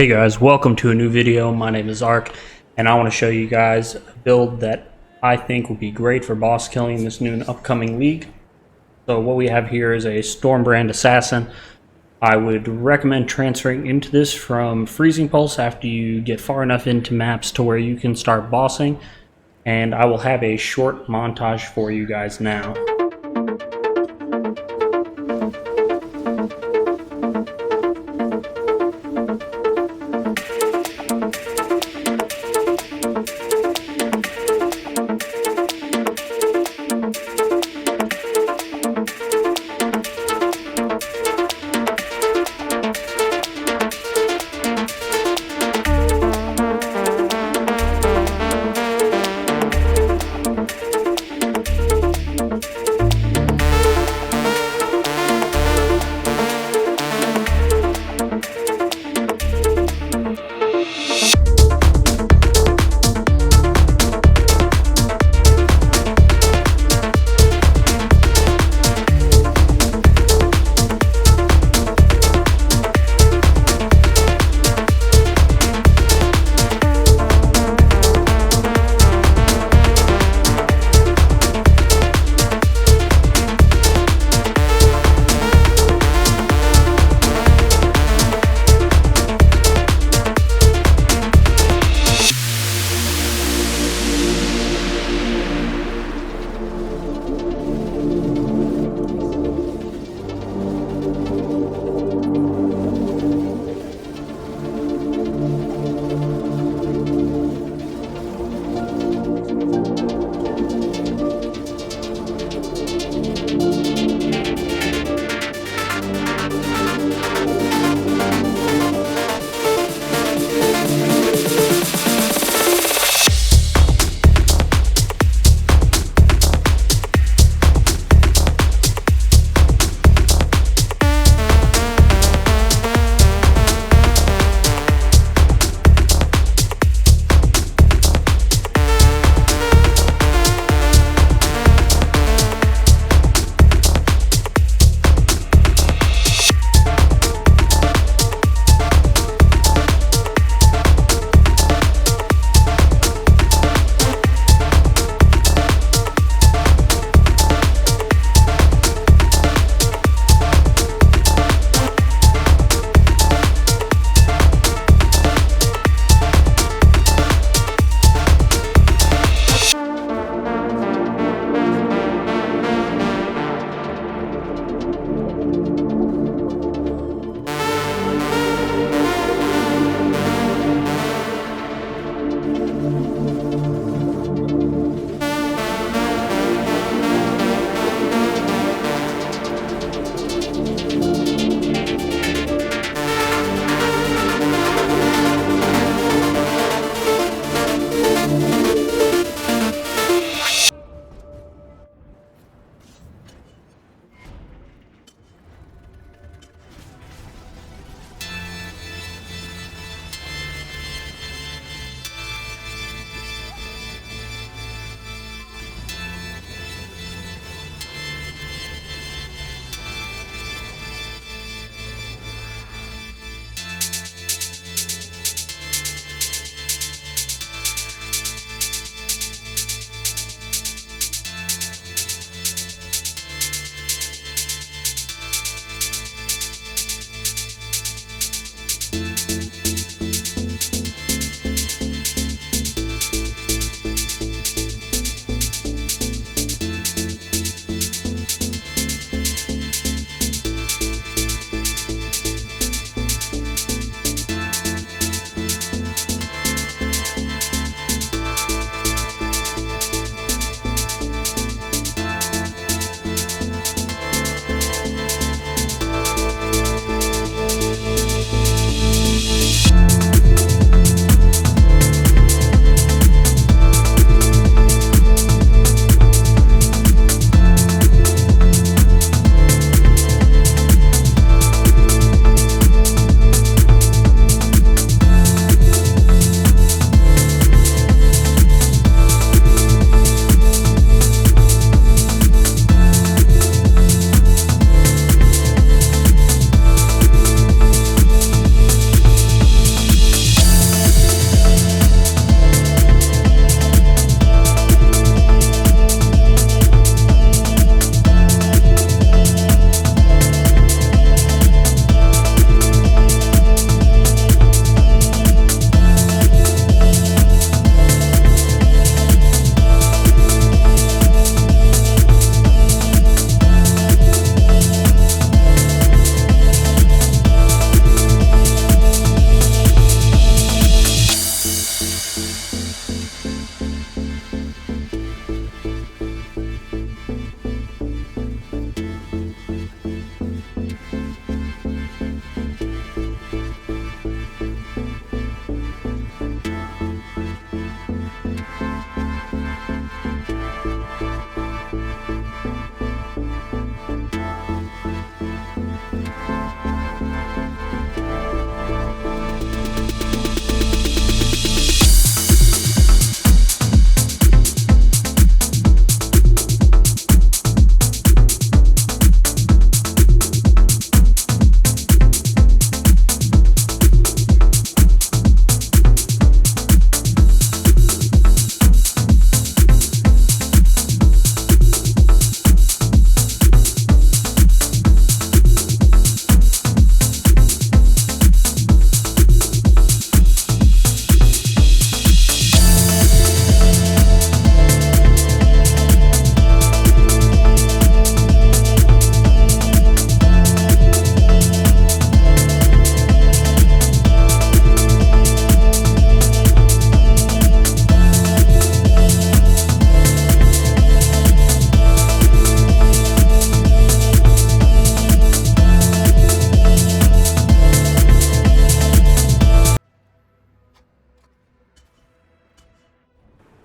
Hey guys, welcome to a new video. My name is Ark, and I want to show you guys a build that I think will be great for boss killing in this new and upcoming league. So what we have here is a Stormbrand Assassin. I would recommend transferring into this from Freezing Pulse after you get far enough into maps to where you can start bossing, and I will have a short montage for you guys now.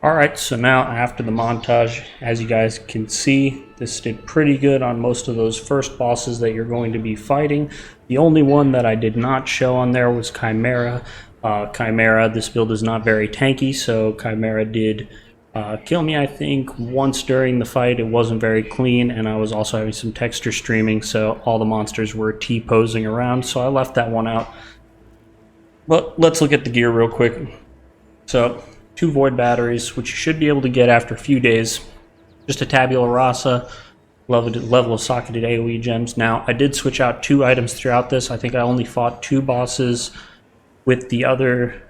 Alright, so now after the montage, as you guys can see, this did pretty good on most of those first bosses that you're going to be fighting. The only one that I did not show on there was Chimera. Chimera, this build is not very tanky, so Chimera did kill me, I think, once during the fight. It wasn't very clean, and I was also having some texture streaming, so all the monsters were T-posing around, so I left that one out. But let's look at the gear real quick. So, 2 void batteries, which you should be able to get after a few days. Just a tabula rasa, level of socketed AoE gems. Now, I did switch out 2 items throughout this. I think I only fought 2 bosses with the other,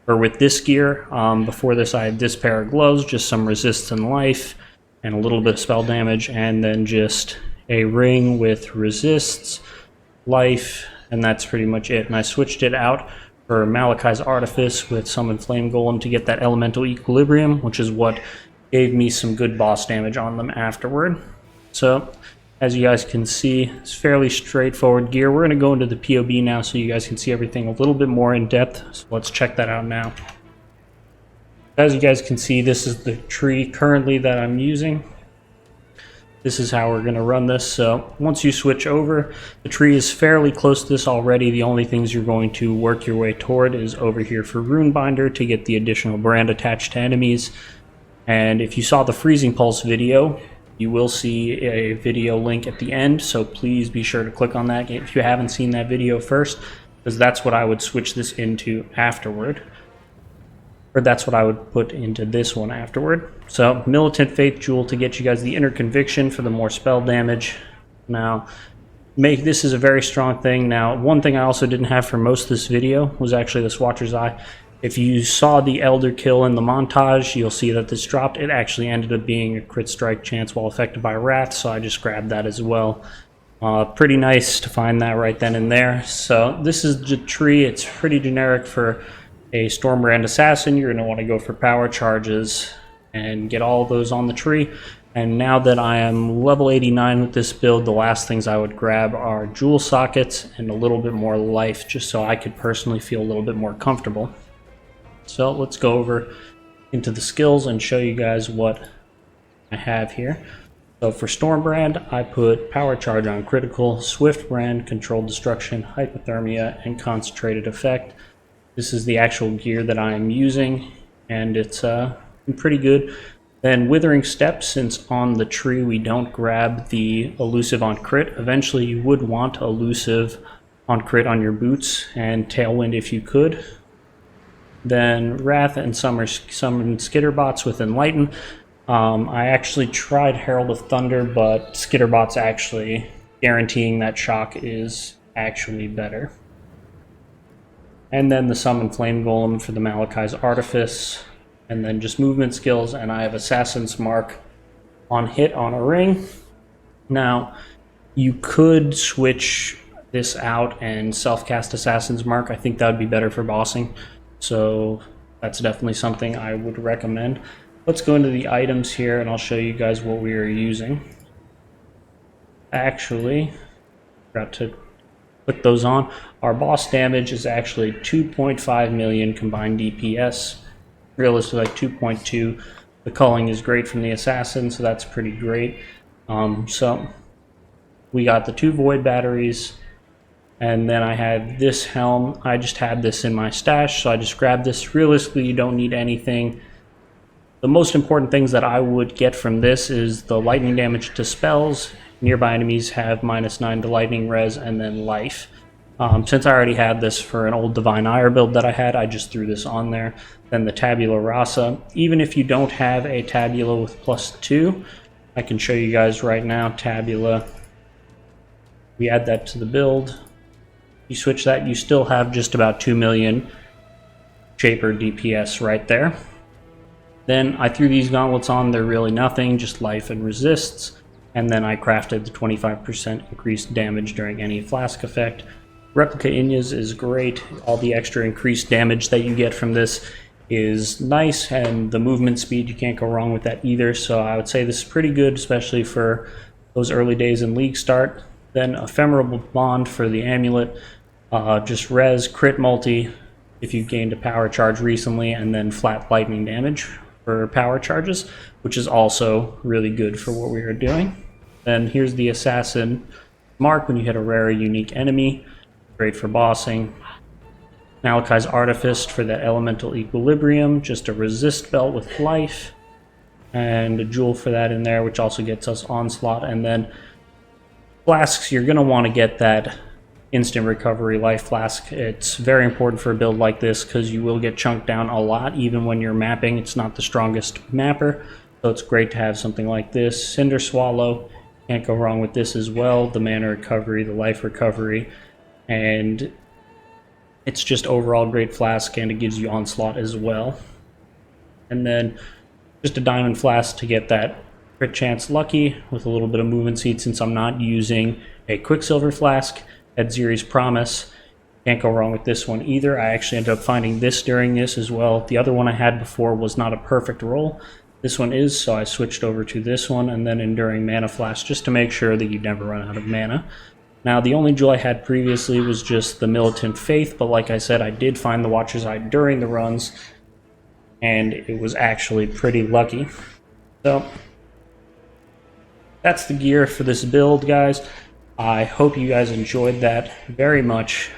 or with this gear. Before this, I had this pair of gloves, just some resist and life, and a little bit of spell damage, and then just a ring with resists, life, and that's pretty much it. And I switched it out for Malachi's Artifice with Summon Flame Golem to get that elemental equilibrium, which is what gave me some good boss damage on them afterward. So, as you guys can see, it's fairly straightforward gear. We're going to go into the PoB now so you guys can see everything a little bit more in depth. So let's check that out now. As you guys can see, this is the tree currently that I'm using. This is how we're going to run this. So once you switch over, the tree is fairly close to this already. The only things you're going to work your way toward is over here for Runebinder to get the additional brand attached to enemies. And if you saw the Freezing Pulse video, you will see a video link at the end, so please be sure to click on that if you haven't seen that video first, because that's what I would switch this into afterward. Or that's what I would put into this one afterward. So, Militant Faith Jewel to get you guys the Inner Conviction for the more spell damage. Now, this is a very strong thing. Now, one thing I also didn't have for most of this video was actually this Watcher's Eye. If you saw the Elder kill in the montage, you'll see that this dropped. It actually ended up being a crit strike chance while affected by Wrath, so I just grabbed that as well. Pretty nice to find that right then and there. So, this is the tree. It's pretty generic for a Stormbrand Assassin. You're going to want to go for power charges and get all of those on the tree. And now that I am level 89 with this build, the last things I would grab are jewel sockets and a little bit more life, just so I could personally feel a little bit more comfortable. So let's go over into the skills and show you guys what I have here. So for Stormbrand, I put Power Charge on critical, Swift Brand, Controlled Destruction, Hypothermia, and Concentrated Effect. This is the actual gear that I am using, and it's pretty good. Then Withering Step, since on the tree we don't grab the Elusive on crit, eventually you would want Elusive on crit on your boots, and Tailwind if you could. Then Wrath and Summon Skitterbots with Enlighten. I actually tried Herald of Thunder, but Skitterbots actually guaranteeing that shock is actually better. And then the Summon Flame Golem for the Malachi's Artifice. And then just movement skills, and I have Assassin's Mark on hit on a ring. Now, you could switch this out and self-cast Assassin's Mark. I think that would be better for bossing. So that's definitely something I would recommend. Let's go into the items here, and I'll show you guys what we are using. Actually, forgot to put those on. Our boss damage is actually 2.5 million combined DPS. Realistically, like 2.2. The culling is great from the assassin, so that's pretty great. So we got the 2 void batteries, and then I had this helm. I just had this in my stash, so I just grabbed this. Realistically, you don't need anything. The most important things that I would get from this is the lightning damage to spells. Nearby enemies have -9 to lightning res, and then life. Since I already had this for an old Divine Ire build that I had, I just threw this on there. Then the Tabula Rasa. Even if you don't have a Tabula with +2, I can show you guys right now. Tabula, we add that to the build. You switch that, you still have just about 2 million Shaper DPS right there. Then I threw these gauntlets on. They're really nothing, just life and resists. And then I crafted the 25% increased damage during any flask effect. Replica Inyas is great. All the extra increased damage that you get from this is nice, and the movement speed, you can't go wrong with that either. So I would say this is pretty good, especially for those early days in League start. Then Ephemeral Bond for the amulet. Just res, crit multi if you gained a power charge recently, and then flat lightning damage. for power charges, which is also really good for what we are doing. Then here's the Assassin mark when you hit a rare unique enemy, great for bossing. Malachi's Artifice for the elemental equilibrium, just a resist belt with life, and a jewel for that in there, which also gets us onslaught. And then flasks, you're going to want to get that instant recovery life flask. It's very important for a build like this because you will get chunked down a lot even when you're mapping. It's not the strongest mapper, so it's great to have something like this. Cinder Swallow, can't go wrong with this as well. The mana recovery, the life recovery, and it's just overall great flask, and it gives you onslaught as well. And then just a diamond flask to get that crit chance lucky with a little bit of movement speed since I'm not using a Quicksilver flask. Edziri's Promise, can't go wrong with this one either. I actually ended up finding this during this as well. The other one I had before was not a perfect roll. This one is, so I switched over to this one, and then Enduring Mana Flask just to make sure that you never run out of mana. Now, the only jewel I had previously was just the Militant Faith, but like I said, I did find the Watcher's Eye during the runs, and it was actually pretty lucky. So, that's the gear for this build, guys. I hope you guys enjoyed that very much.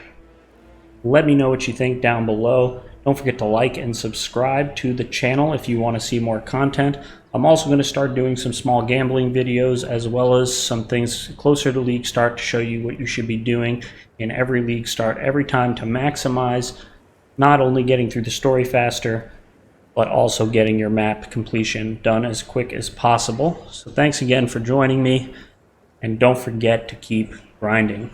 Let me know what you think down below. Don't forget to like and subscribe to the channel if you want to see more content. I'm also going to start doing some small gambling videos as well as some things closer to league start to show you what you should be doing in every league start every time to maximize not only getting through the story faster, but also getting your map completion done as quick as possible. So thanks again for joining me, and don't forget to keep grinding.